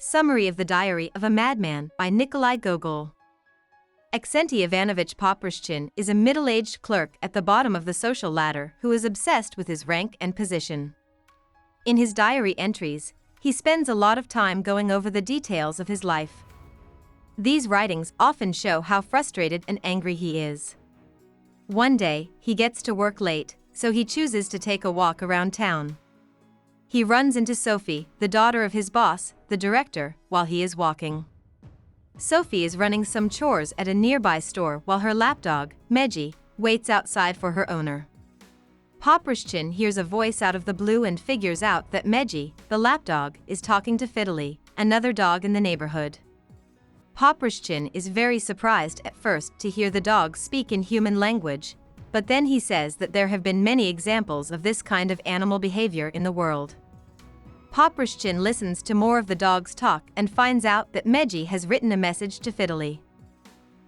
Summary of the Diary of a Madman by Nikolai Gogol. Aksentij Ivanovich Poprishchin is a middle-aged clerk at the bottom of the social ladder who is obsessed with his rank and position. In his diary entries, he spends a lot of time going over the details of his life. These writings often show how frustrated and angry he is. One day, he gets to work late, so he chooses to take a walk around town. He runs into Sophie, the daughter of his boss, the director, while he is walking. Sophie is running some chores at a nearby store while her lapdog, Meji, waits outside for her owner. Poprishchin hears a voice out of the blue and figures out that Meji, the lapdog, is talking to Fiddly, another dog in the neighborhood. Poprishchin is very surprised at first to hear the dog speak in human language, but then he says that there have been many examples of this kind of animal behavior in the world. Poprishchin listens to more of the dog's talk and finds out that Meji has written a message to Fiddly.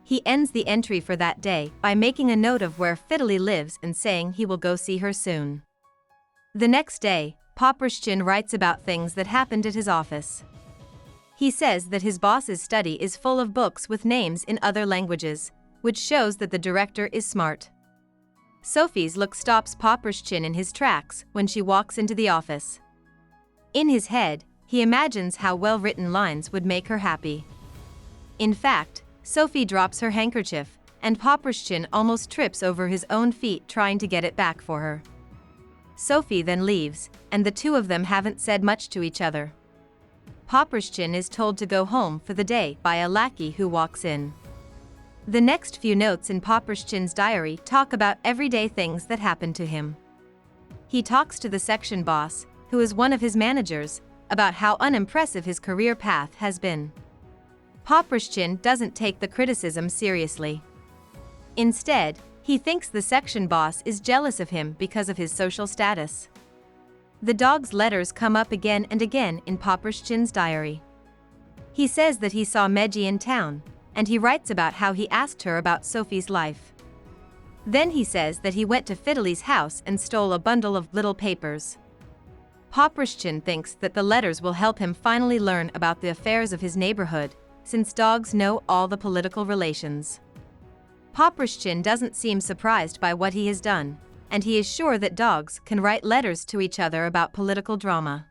He ends the entry for that day by making a note of where Fiddly lives and saying he will go see her soon. The next day, Poprishchin writes about things that happened at his office. He says that his boss's study is full of books with names in other languages, which shows that the director is smart. Sophie's look stops Poprishchin in his tracks when she walks into the office. In his head, he imagines how well-written lines would make her happy. In fact, Sophie drops her handkerchief, and Poprishchin almost trips over his own feet trying to get it back for her. Sophie then leaves, and the two of them haven't said much to each other. Poprishchin is told to go home for the day by a lackey who walks in. The next few notes in Poprishchin's diary talk about everyday things that happen to him. He talks to the section boss, who is one of his managers, about how unimpressive his career path has been. Poprishchin doesn't take the criticism seriously. Instead, he thinks the section boss is jealous of him because of his social status. The dog's letters come up again and again in Poprishchin's diary. He says that he saw Meji in town, and he writes about how he asked her about Sophie's life. Then he says that he went to Fiddly's house and stole a bundle of little papers. Poprishchin thinks that the letters will help him finally learn about the affairs of his neighborhood, since dogs know all the political relations. Poprishchin doesn't seem surprised by what he has done, and he is sure that dogs can write letters to each other about political drama.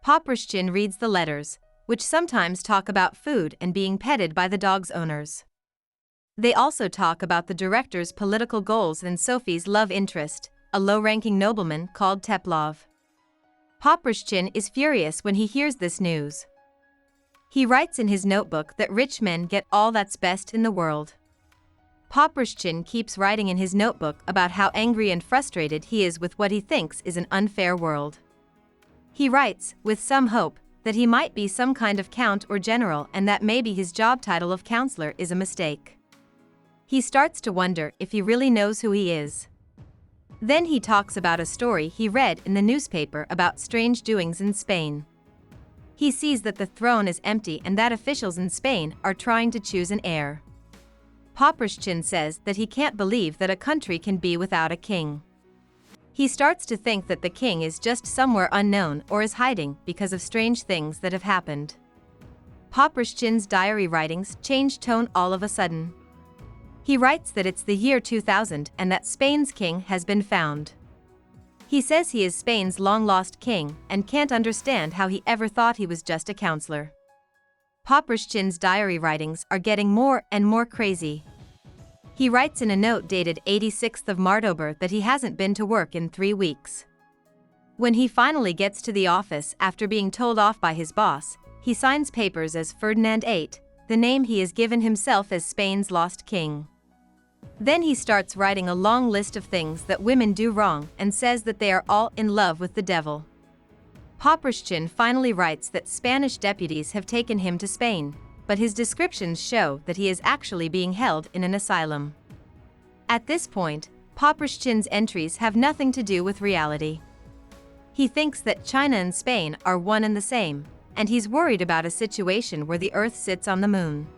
Poprishchin reads the letters, which sometimes talk about food and being petted by the dog's owners. They also talk about the director's political goals and Sophie's love interest, a low-ranking nobleman called Teplov. Poprishchin is furious when he hears this news. He writes in his notebook that rich men get all that's best in the world. Poprishchin keeps writing in his notebook about how angry and frustrated he is with what he thinks is an unfair world. He writes, with some hope, that he might be some kind of count or general and that maybe his job title of counselor is a mistake. He starts to wonder if he really knows who he is. Then he talks about a story he read in the newspaper about strange doings in Spain. He sees that the throne is empty and that officials in Spain are trying to choose an heir. Poprishchin says that he can't believe that a country can be without a king. He starts to think that the king is just somewhere unknown or is hiding because of strange things that have happened. Poprishchin's diary writings change tone all of a sudden. He writes that it's the year 2000 and that Spain's king has been found. He says he is Spain's long-lost king and can't understand how he ever thought he was just a counselor. Poprishchin's diary writings are getting more and more crazy. He writes in a note dated 86th of Martober that he hasn't been to work in 3 weeks. When he finally gets to the office after being told off by his boss, he signs papers as Ferdinand VIII, the name he has given himself as Spain's lost king. Then he starts writing a long list of things that women do wrong and says that they are all in love with the devil. Poprishchin finally writes that Spanish deputies have taken him to Spain, but his descriptions show that he is actually being held in an asylum. At this point, Poprishchin's entries have nothing to do with reality. He thinks that China and Spain are one and the same, and he's worried about a situation where the Earth sits on the moon.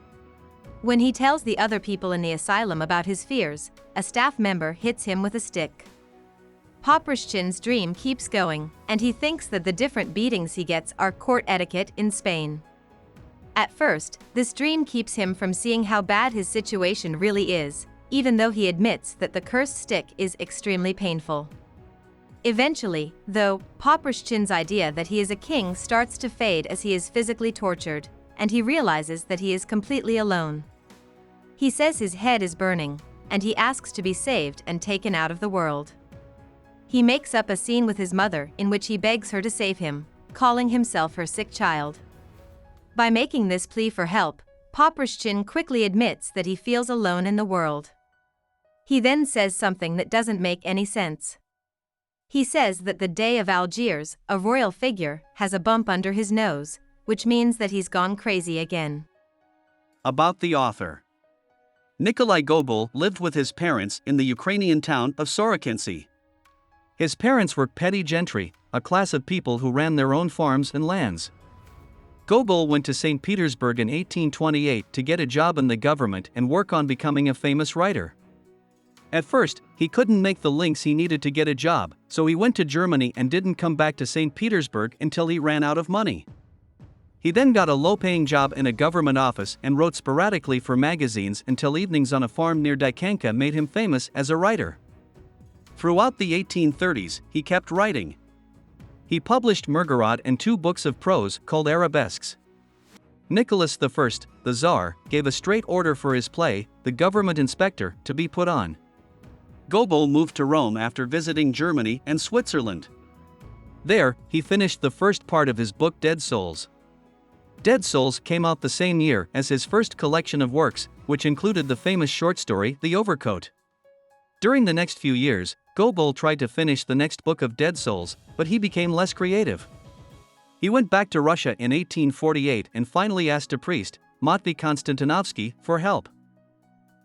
When he tells the other people in the asylum about his fears, a staff member hits him with a stick. Poprishchin's dream keeps going, and he thinks that the different beatings he gets are court etiquette in Spain. At first, this dream keeps him from seeing how bad his situation really is, even though he admits that the cursed stick is extremely painful. Eventually, though, Poprishchin's idea that he is a king starts to fade as he is physically tortured, and he realizes that he is completely alone. He says his head is burning, and he asks to be saved and taken out of the world. He makes up a scene with his mother in which he begs her to save him, calling himself her sick child. By making this plea for help, Poprishchin quickly admits that he feels alone in the world. He then says something that doesn't make any sense. He says that the Dey of Algiers, a royal figure, has a bump under his nose, which means that he's gone crazy again. About the author. Nikolai Gogol lived with his parents in the Ukrainian town of Sorokinsky. His parents were petty gentry, a class of people who ran their own farms and lands. Gogol went to St. Petersburg in 1828 to get a job in the government and work on becoming a famous writer. At first, he couldn't make the links he needed to get a job, so he went to Germany and didn't come back to St. Petersburg until he ran out of money. He then got a low-paying job in a government office and wrote sporadically for magazines until evenings on a farm near Dikanka made him famous as a writer. Throughout the 1830s, he kept writing. He published Murgorod and 2 books of prose called arabesques. Nicholas I, the Tsar, gave a straight order for his play, The Government Inspector, to be put on. Gogol moved to Rome after visiting Germany and Switzerland. There, he finished the first part of his book Dead Souls. Dead Souls came out the same year as his first collection of works, which included the famous short story The Overcoat. During the next few years, Gogol tried to finish the next book of Dead Souls, but he became less creative. He went back to Russia in 1848 and finally asked a priest, Matvey Konstantinovsky, for help.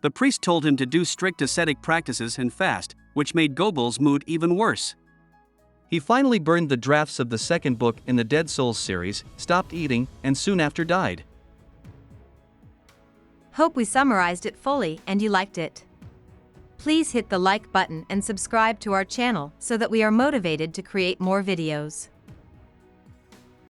The priest told him to do strict ascetic practices and fast, which made Gogol's mood even worse. He finally burned the drafts of the second book in the Dead Souls series, stopped eating, and soon after died. Hope we summarized it fully and you liked it. Please hit the like button and subscribe to our channel so that we are motivated to create more videos.